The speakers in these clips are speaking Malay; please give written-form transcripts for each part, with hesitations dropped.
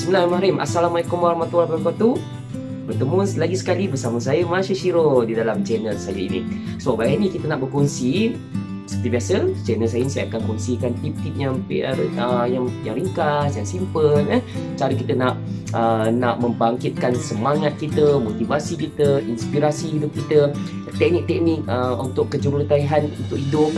Bismillahirrahmanirrahim. Assalamualaikum warahmatullahi wabarakatuh. Bertemu lagi sekali bersama saya Masya Shiro di dalam channel saya ini. So, hari ini kita nak berkongsi. Seperti biasa, channel saya ini saya akan kongsikan tip-tip yang ringkas, yang simple, cara kita nak membangkitkan semangat kita, motivasi kita, inspirasi hidup kita, teknik-teknik untuk kejurutaihan untuk hidup.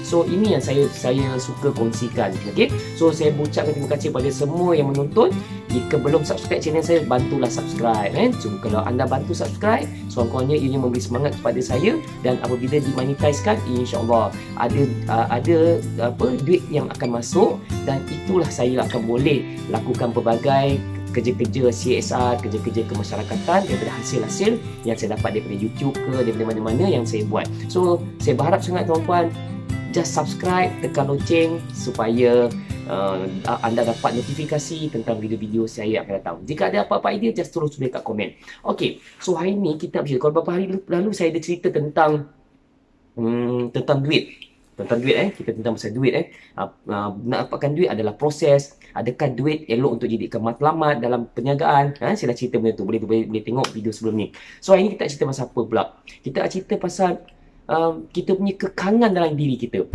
So, ini yang saya suka kongsikan. Okay? So, saya ucapkan terima kasih kepada semua yang menonton. Jika belum subscribe channel saya, bantulah subscribe. So, kalau anda bantu subscribe, sekurang-kurangnya ianya memberi semangat kepada saya. Dan apabila dimonetizekan, insyaAllah ada duit yang akan masuk. Dan itulah saya akan boleh lakukan pelbagai kerja-kerja CSR, kerja-kerja kemasyarakatan daripada hasil-hasil yang saya dapat daripada YouTube ke, daripada mana-mana yang saya buat. So, saya berharap sangat tuan-puan, just subscribe, tekan loceng supaya anda dapat notifikasi tentang video-video saya akan datang. Jika ada apa-apa idea, just terus tulis kat komen. Okay, so hari ni kita nak bercerita. Kalau beberapa hari lalu saya ada cerita tentang duit. Tentang duit kita tentang pasal duit nak dapatkan duit adalah proses. Adakah duit elok untuk jadikan matlamat dalam perniagaan? Saya dah cerita benda tu. Boleh tengok video sebelum ni. So hari ni kita nak cerita pasal apa pula? Kita nak cerita pasal kita punya kekangan dalam diri kita.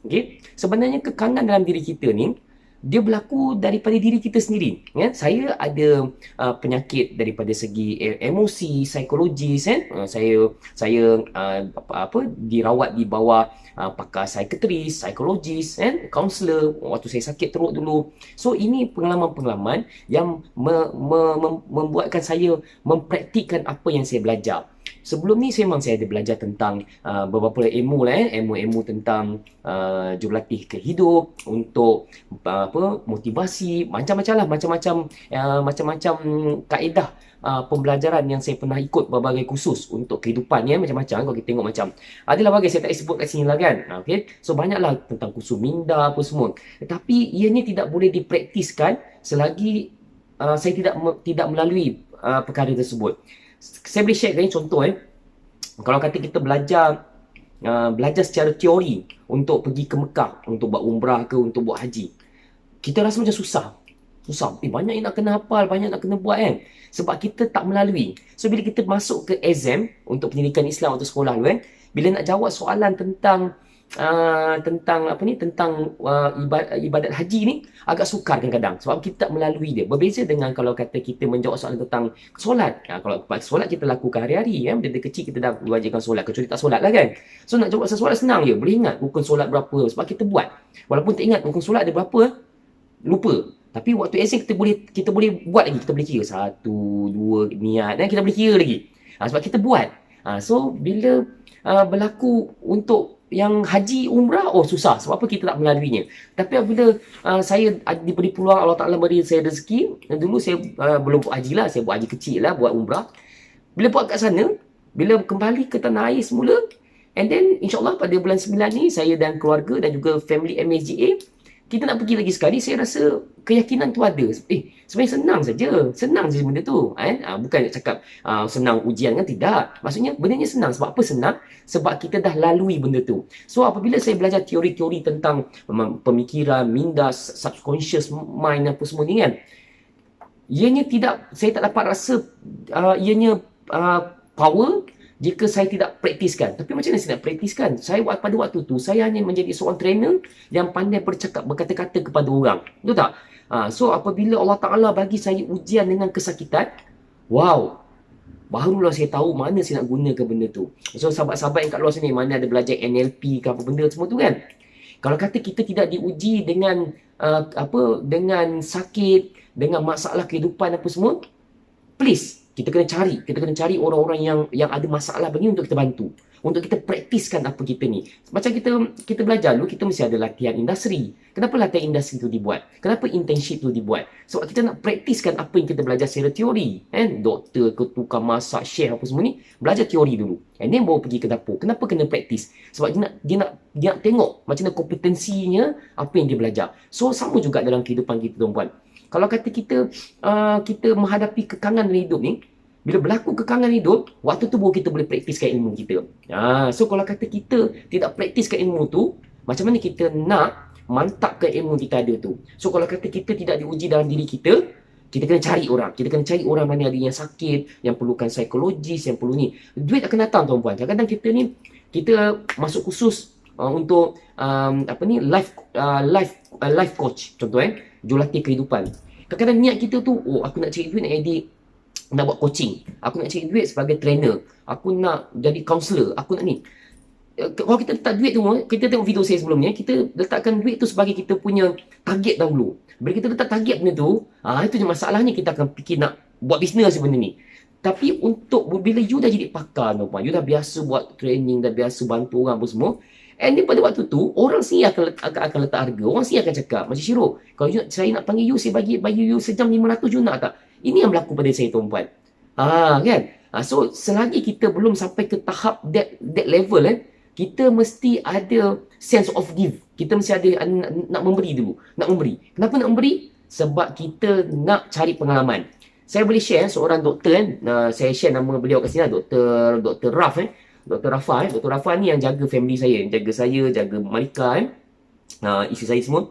Okay? Sebenarnya kekangan dalam diri kita ni, dia berlaku daripada diri kita sendiri. Saya ada penyakit daripada segi emosi, psikologis. Saya dirawat di bawah pakar psikiatris, psikologis, kaunselor waktu saya sakit teruk dulu. So ini pengalaman-pengalaman yang membuatkan saya mempraktikkan apa yang saya belajar. Sebelum ni memang saya ada belajar tentang beberapa ilmu ilmu tentang jurulatih ke hidup untuk motivasi, macam-macam kaedah pembelajaran yang saya pernah ikut berbagai kursus untuk kehidupan macam-macam. Kalau kita tengok macam adalah bagai saya tak sebut kat sini lah kan. Okay? So banyaklah tentang kursus minda apa semua. Tetapi ianya tidak boleh dipraktiskan selagi saya tidak melalui perkara tersebut. Saya boleh share contoh kalau kata kita belajar secara teori untuk pergi ke Mekah, untuk buat umrah ke, untuk buat haji, kita rasa macam susah. Banyak yang nak kena hafal, banyak nak kena buat sebab kita tak melalui. So bila kita masuk ke exam untuk pendidikan Islam atau sekolah dulu bila nak jawab soalan tentang ibadat haji ni agak sukar kadang-kadang sebab kita tak melalui dia. Berbeza dengan kalau kata kita menjawab soalan tentang solat. Kalau solat kita lakukan hari-hari dari kecil kita dah diwajibkan solat, kecuali tak solat lah kan. So nak jawab soalan senang je, boleh ingat rukun solat berapa sebab kita buat. Walaupun tak ingat rukun solat ada berapa, lupa. Tapi waktu exam kita boleh buat lagi, kita boleh kira 1, 2 niat kita boleh kira lagi. Sebab kita buat. So bila berlaku untuk yang haji umrah, susah. Sebab apa? Kita tak melaluinya. Tapi apabila saya diberi peluang, Allah Ta'ala beri saya rezeki, dulu saya belum buat haji lah, saya buat haji kecil lah, buat umrah. Bila buat kat sana, bila kembali ke tanah air semula, and then insyaAllah pada bulan 9 ni, saya dan keluarga dan juga family MSGA, kita nak pergi lagi sekali. Saya rasa keyakinan tu ada. Sebenarnya senang saja benda tu. Bukan nak cakap senang ujian kan, tidak. Maksudnya bendanya senang. Sebab apa senang? Sebab kita dah lalui benda tu. So apabila saya belajar teori-teori tentang pemikiran, minda, subconscious mind apa semua ni kan, saya tak dapat rasa ianya power jika saya tidak praktiskan. Tapi macam mana saya nak praktiskan? Pada waktu tu, saya hanya menjadi seorang trainer yang pandai berkata-kata kepada orang. Betul tak? So, apabila Allah Ta'ala bagi saya ujian dengan kesakitan, wow! Barulah saya tahu mana saya nak gunakan benda tu. So, sahabat-sahabat yang kat luar sini, mana ada belajar NLP ke apa benda semua tu kan? Kalau kata kita tidak diuji dengan sakit, dengan masalah kehidupan apa semua, please, kita kena cari orang-orang yang ada masalah begini untuk kita bantu. Untuk kita praktiskan apa kita ni. Macam kita belajar dulu, kita mesti ada latihan industri. Kenapa latihan industri tu dibuat? Kenapa internship tu dibuat? Sebab kita nak praktiskan apa yang kita belajar secara teori. Doktor, tukang masak, chef apa semua ni, belajar teori dulu. And then baru pergi ke dapur. Kenapa kena praktis? Sebab dia nak tengok macam mana kompetensinya apa yang dia belajar. So sama juga dalam kehidupan kita, tuan-puan. Kalau kata kita menghadapi kekangan dalam hidup ni, bila berlaku kekangan hidup, waktu tu baru kita boleh praktiskan ilmu kita. So kalau kata kita tidak praktiskan ilmu tu, macam mana kita nak mantapkan ilmu kita ada tu? So kalau kata kita tidak diuji dalam diri kita, Kita kena cari orang. Kita kena cari orang mana ada yang sakit, yang perlukan psikologis, yang perlu ni. Duit akan datang tuan-puan. Kadang-kadang kita ni, kita masuk khusus untuk life coach. Contoh jurulatih kehidupan. Kadang-kadang niat kita tu, aku nak cari duit nak jadi, nak buat coaching. Aku nak cari duit sebagai trainer. Aku nak jadi counselor. Aku nak ni. Kalau kita letak duit tu, kita tengok video saya sebelum ni, kita letakkan duit tu sebagai kita punya target dahulu. Bila kita letak target benda tu, itu je masalahnya, kita akan fikir nak buat bisnes benda ni. Tapi untuk bila you dah jadi pakar, you dah biasa buat training, dah biasa bantu orang apa semua, and then pada waktu tu, orang sini akan letak harga. Orang sini akan cakap, macam Syiro, kalau saya nak panggil you, saya bagi you sejam 500, you nak tak? Ini yang berlaku pada saya, tuan-puan. Kan? So, selagi kita belum sampai ke tahap that level, kita mesti ada sense of give. Kita mesti ada nak memberi dulu. Nak memberi. Kenapa nak memberi? Sebab kita nak cari pengalaman. Saya boleh share seorang doktor saya share nama beliau kat sini, Dr. Raf Dr. Rafa Dr. Rafa ni yang jaga family saya, jaga saya, jaga Malika isteri saya semua.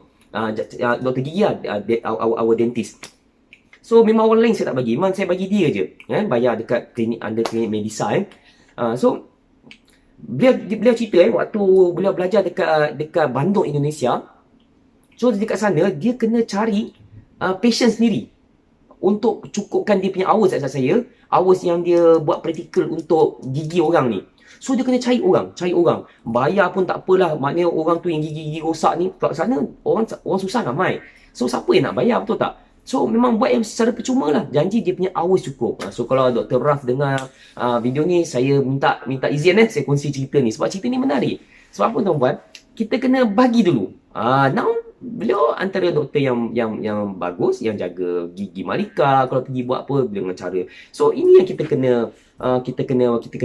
Dr. Gigi our dentist. So memang orang lain saya tak bagi, memang saya bagi dia je. Bayar dekat klinik, under klinik Medisa. So beliau cerita waktu beliau belajar dekat Bandung, Indonesia. So dekat sana dia kena cari patient sendiri untuk cukupkan dia punya hours saya. Hours yang dia buat praktikal untuk gigi orang ni. So dia kena cari orang. Bayar pun tak apalah, maknanya orang tu yang gigi rosak ni, kat sana orang susah ramai. So siapa yang nak bayar, betul tak? So memang buat yang secara percuma lah. Janji dia punya hours cukup. So kalau Dr. Raf dengar video ni, saya minta izin saya kongsi cerita ni. Sebab cerita ni menarik. Sebab apa tuan-puan? Kita kena bagi dulu. Now beliau antara doktor yang bagus, yang jaga gigi Malika kalau pergi buat apa dengan cara. So ini yang kita kena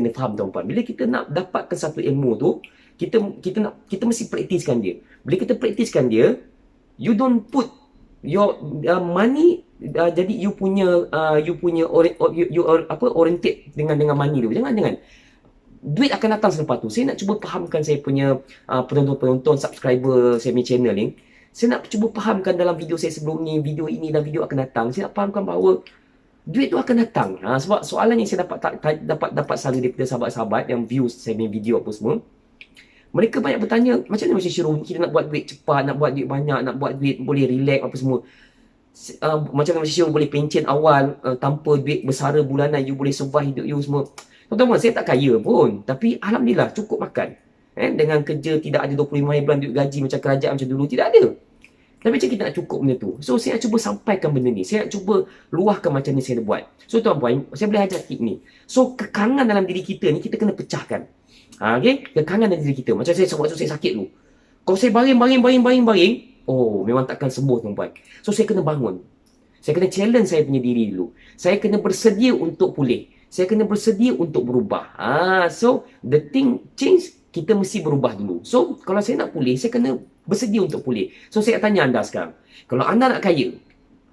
faham, tuan-puan. Bila kita nak dapatkan satu ilmu tu, kita mesti praktiskan dia. Bila kita praktiskan dia, you don't put your money, jadi you oriented dengan money tu. Jangan. Duit akan datang selepas tu. Saya nak cuba fahamkan saya punya penonton, subscriber saya punya channel ni. Saya nak cuba fahamkan dalam video saya sebelum ni, video ini dan video akan datang. Saya nak fahamkan bahawa duit tu akan datang. Sebab soalan yang saya dapat selalu daripada sahabat-sahabat yang view saya punya video apa semua. Mereka banyak bertanya, macam mana macam Syirul, kita nak buat duit cepat, nak buat duit banyak, nak buat duit boleh relax apa semua. Macam mana macam Syirul boleh pencen awal, tanpa duit bersara bulanan, you boleh survive hidup you semua. Teman-teman, saya tak kaya pun, tapi Alhamdulillah cukup makan. Dengan kerja tidak ada 25 hari bulan duit gaji macam kerajaan macam dulu, tidak ada. Tapi macam kita nak cukup benda tu. So saya nak cuba sampaikan benda ni. Saya nak cuba luahkan macam ni saya nak buat. So tuan-puan, saya boleh ajar tip ni. So kekangan dalam diri kita ni, kita kena pecahkan. Okay? Kekangan dalam diri kita. Macam saya waktu saya sakit dulu. Kalau saya baring, memang takkan sembuh, tuan-puan. So saya kena bangun. Saya kena challenge saya punya diri dulu. Saya kena bersedia untuk pulih. Saya kena bersedia untuk berubah. So the thing change, kita mesti berubah dulu. So kalau saya nak pulih, saya kena bersedia untuk pulih. So saya tanya anda sekarang, kalau anda nak kaya,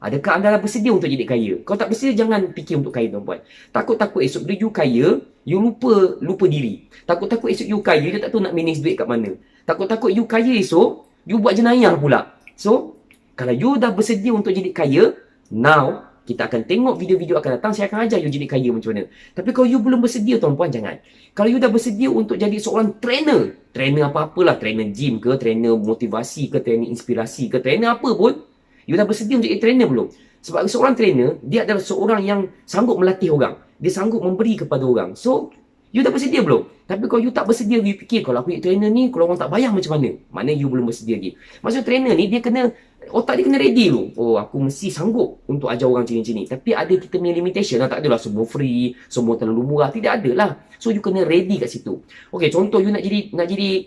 adakah anda bersedia untuk jadi kaya? Kalau tak bersedia, jangan fikir untuk kaya, tuan-puan. Takut-takut esok bila you kaya, you lupa diri. Takut-takut esok you kaya, you tak tahu nak manage duit kat mana. Takut-takut you kaya esok, you buat jenayah pula. So kalau you dah bersedia untuk jadi kaya, now kita akan tengok video-video akan datang, saya akan ajar you jadi kaya macam mana. Tapi kalau you belum bersedia, tuan-puan, jangan. Kalau you dah bersedia untuk jadi seorang trainer apa-apalah, trainer gym ke, trainer motivasi ke, trainer inspirasi ke, trainer apa pun, you dah bersedia untuk jadi trainer belum? Sebab seorang trainer, dia adalah seorang yang sanggup melatih orang. Dia sanggup memberi kepada orang. So, you dah bersedia belum? Tapi kalau you tak bersedia, you fikir, kalau aku jadi trainer ni, kalau orang tak bayar macam mana? Maknanya you belum bersedia lagi. Maksud trainer ni, dia kena, otak dia kena ready dulu. Aku mesti sanggup untuk ajar orang macam ni. Tapi ada kita punya limitation lah. Tak adalah semua free, semua terlalu murah. Tidak ada lah. So, you kena ready kat situ. Okay, contoh you nak jadi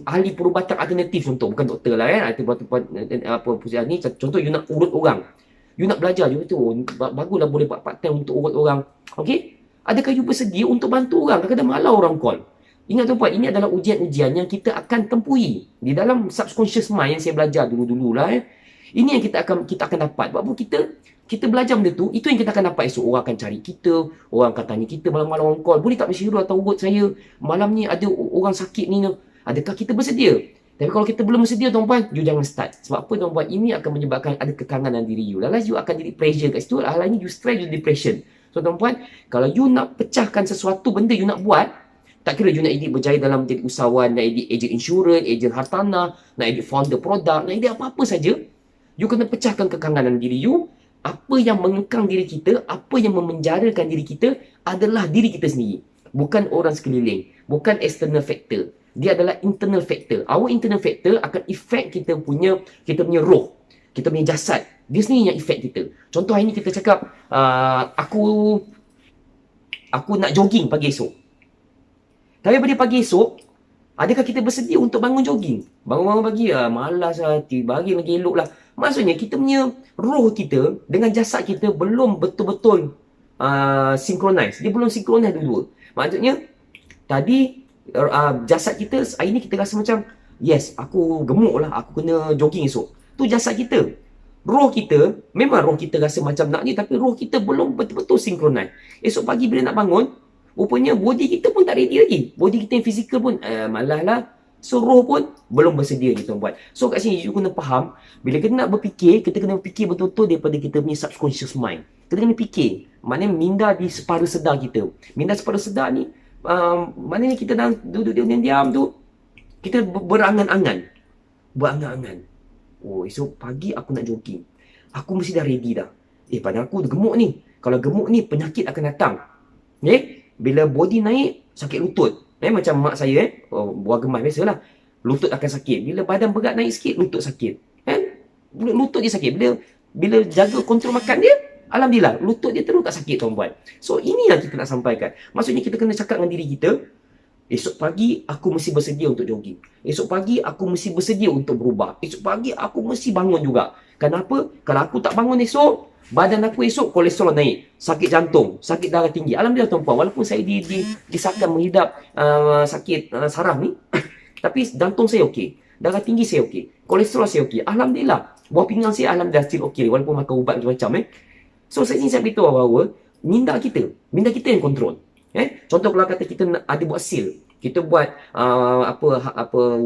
ahli perubatan alternatif, contoh. Bukan doktor lah contoh you nak urut orang. You nak belajar, you kata, baguslah boleh buat part time untuk urut orang. Okay? Adakah you bersedia untuk bantu orang? Kadang-kadang malah orang call. Ingat tuan-puan, ini adalah ujian-ujian yang kita akan tempuhi di dalam subconscious mind yang saya belajar dulu-dulu lah. Ini yang kita akan dapat. Sebab apa kita belajar benda tu, itu yang kita akan dapat esok. Orang akan cari kita, orang akan tanya kita malam-malam orang call. Boleh tak Syirul atau urut saya? Malam ni ada orang sakit ni. Adakah kita bersedia? Tapi kalau kita belum bersedia tuan-puan, you jangan start. Sebab apa tuan-puan? Ini akan menyebabkan ada kekangan dalam diri you. Lalas you akan jadi pressure kat situ. Akhirnya you stress, you depression. So tuan-puan, kalau you nak pecahkan sesuatu benda you nak buat, tak kira you nak edit berjaya dalam menjadi usahawan, nak edit agent insurans, agent hartanah, nak edit founder produk, nak edit apa-apa saja, you kena pecahkan kekangan dalam diri you. Apa yang mengekang diri kita, apa yang memenjarakan diri kita adalah diri kita sendiri. Bukan orang sekeliling. Bukan external factor. Dia adalah internal factor. Our internal factor akan efek kita punya roh. Kita punya jasad. Dia sendiri yang efek kita. Contoh hari ni kita cakap, aku nak jogging pagi esok. Tapi pada pagi esok, adakah kita bersedia untuk bangun jogging? Bangun-bangun pagi, malas lah, bagi lagi elok lah. Maksudnya kita punya roh kita dengan jasad kita belum betul-betul synchronize. Dia belum synchronize dua-dua. Maksudnya, tadi jasad kita, hari ni kita rasa macam, yes, aku gemuk lah, aku kena jogging esok. Tu jasad kita. Roh kita, memang roh kita rasa macam nak ni, tapi roh kita belum betul-betul synchronize. Esok pagi bila nak bangun, rupanya body kita pun tak ready lagi. Body kita yang fizikal pun, malas lah. So, roh pun belum bersedia gitu buat. So, kat sini you kena faham, bila kita nak berfikir, kita kena berfikir betul-betul daripada kita punya subconscious mind. Kita kena fikir, maknanya minda di separuh sedar kita. Minda separuh sedar ni, maknanya kita dah duduk diam tu, kita berangan-angan. Berangan-angan. Oh, esok pagi aku nak jogging. Aku mesti dah ready dah. Pada aku gemuk ni. Kalau gemuk ni, penyakit akan datang. Bila body naik, sakit lutut. Macam mak saya, buah gemas biasalah. Lutut akan sakit. Bila badan berat naik sikit, lutut sakit. Lutut dia sakit. Bila jaga kontrol makan dia, alhamdulillah, lutut dia terus tak sakit tuan-puan. So, ini yang kita nak sampaikan. Maksudnya kita kena cakap dengan diri kita, esok pagi aku mesti bersedia untuk jogging. Esok pagi aku mesti bersedia untuk berubah. Esok pagi aku mesti bangun juga. Kenapa? Kalau aku tak bangun esok, badan aku esok kolesterol naik, sakit jantung, sakit darah tinggi. Alhamdulillah tuan-puan, walaupun saya disahkan menghidap sakit saraf ni, tapi jantung saya okey, darah tinggi saya okey, kolesterol saya okey. Alhamdulillah. Buah pinggang saya alhamdulillah still okey walaupun makan ubat macam-macam. So saya beritahu bahawa minda kita yang kontrol. Contoh kalau kata kita ada buat seal, kita buat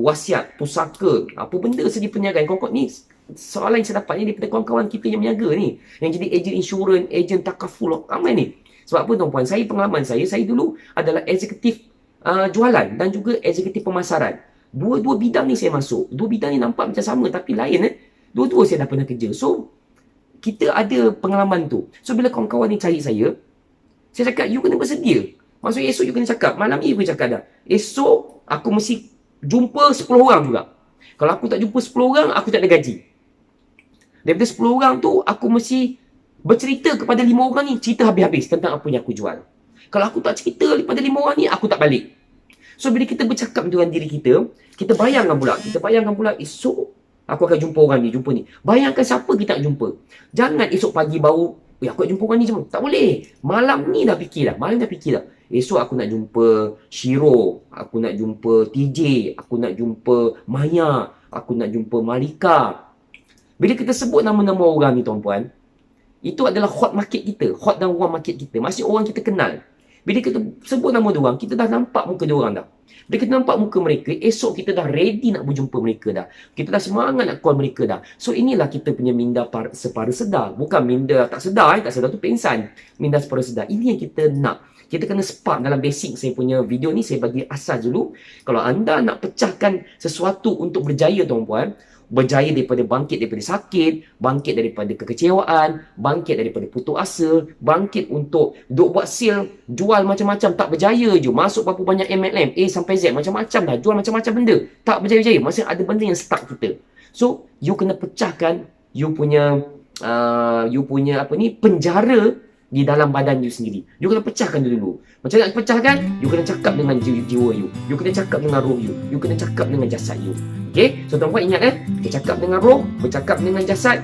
wasiat, pusaka, apa benda saja perniagaan. Kongkot ni soalan yang saya dapat ni daripada kawan-kawan kita yang berniaga ni, yang jadi ejen insurans, ejen takaful, ramai ni. Sebab apa tuan-puan, pengalaman saya dulu adalah eksekutif jualan dan juga eksekutif pemasaran. Dua bidang ni saya masuk. Dua bidang ni nampak macam sama tapi lain. Dua-dua saya dah pernah kerja. So, kita ada pengalaman tu. So, bila kawan-kawan ni cari saya cakap, you kena bersedia. Maksudnya esok you kena cakap, malam ni you kena cakap dah. Esok, aku mesti jumpa 10 orang juga. Kalau aku tak jumpa 10 orang, aku tak ada gaji. Daripada 10 orang tu, aku mesti bercerita kepada 5 orang ni, cerita habis-habis tentang apa yang aku jual. Kalau aku tak cerita kepada 5 orang ni, aku tak balik. So, bila kita bercakap dengan diri kita, kita bayangkan pula, esok, aku akan jumpa orang ni, jumpa ni. Bayangkan siapa kita nak jumpa. Jangan esok pagi baru, aku nak jumpa orang ni je. Tak boleh. Malam ni dah fikir dah. Esok aku nak jumpa Shiro, aku nak jumpa TJ, aku nak jumpa Maya, aku nak jumpa Malika. Bila kita sebut nama-nama orang ni tuan-puan, itu adalah hot market kita, hot dan warm market kita. Maksudnya orang kita kenal. Bila kita sebut nama diorang, kita dah nampak muka diorang dah. Bila kita nampak muka mereka, esok kita dah ready nak berjumpa mereka dah. Kita dah semangat nak call mereka dah. So inilah kita punya minda separuh sedar. Bukan minda tak sedar, tak sedar tu pingsan. Minda separuh sedar. Ini yang kita nak. Kita kena spark dalam basic saya punya video ni. Saya bagi asas dulu. Kalau anda nak pecahkan sesuatu untuk berjaya tuan-puan, berjaya daripada bangkit daripada sakit, bangkit daripada kekecewaan, bangkit daripada putus asa, bangkit untuk duk buat sale, jual macam-macam, tak berjaya je, masuk berapa banyak MLM, A sampai Z, macam-macam dah, jual macam-macam benda, tak berjaya-jaya, masih ada benda yang stuck kita. So, you kena pecahkan you punya penjara di dalam badan you sendiri. You kena pecahkan dulu. Macam nak pecahkan, you kena cakap dengan jiwa you. You kena cakap dengan roh you. You kena cakap dengan jasad you. Okay? So, tuan-puan ingat bercakap dengan roh, bercakap dengan jasad,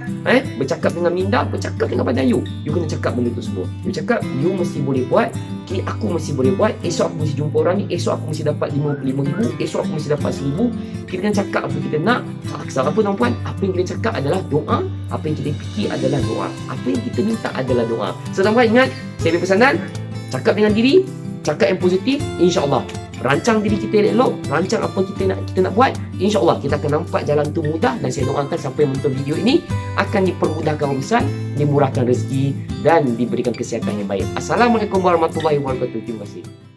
bercakap dengan minda, bercakap dengan badan you. You kena cakap benda tu semua. You cakap, you mesti boleh buat. Okay, aku mesti boleh buat. Esok aku mesti jumpa orang ni. Esok aku mesti dapat 55,000. Esok aku mesti dapat 1,000. Kita kena cakap apa kita nak. Sebab apa tuan-puan? Apa yang kita cakap adalah doa. Apa yang kita fikir adalah doa. Apa yang kita minta adalah doa. So, tuan-puan ingat, saya beri pesanan, cakap dengan diri, cakap yang positif, insya-Allah rancang diri kita elok, rancang apa kita nak buat, insya-Allah kita akan nampak jalan tu mudah. Dan saya doakan siapa yang menonton video ini akan dipermudahkan urusan, dimurahkan rezeki dan diberikan kesihatan yang baik. Assalamualaikum warahmatullahi wabarakatuh. Terima kasih.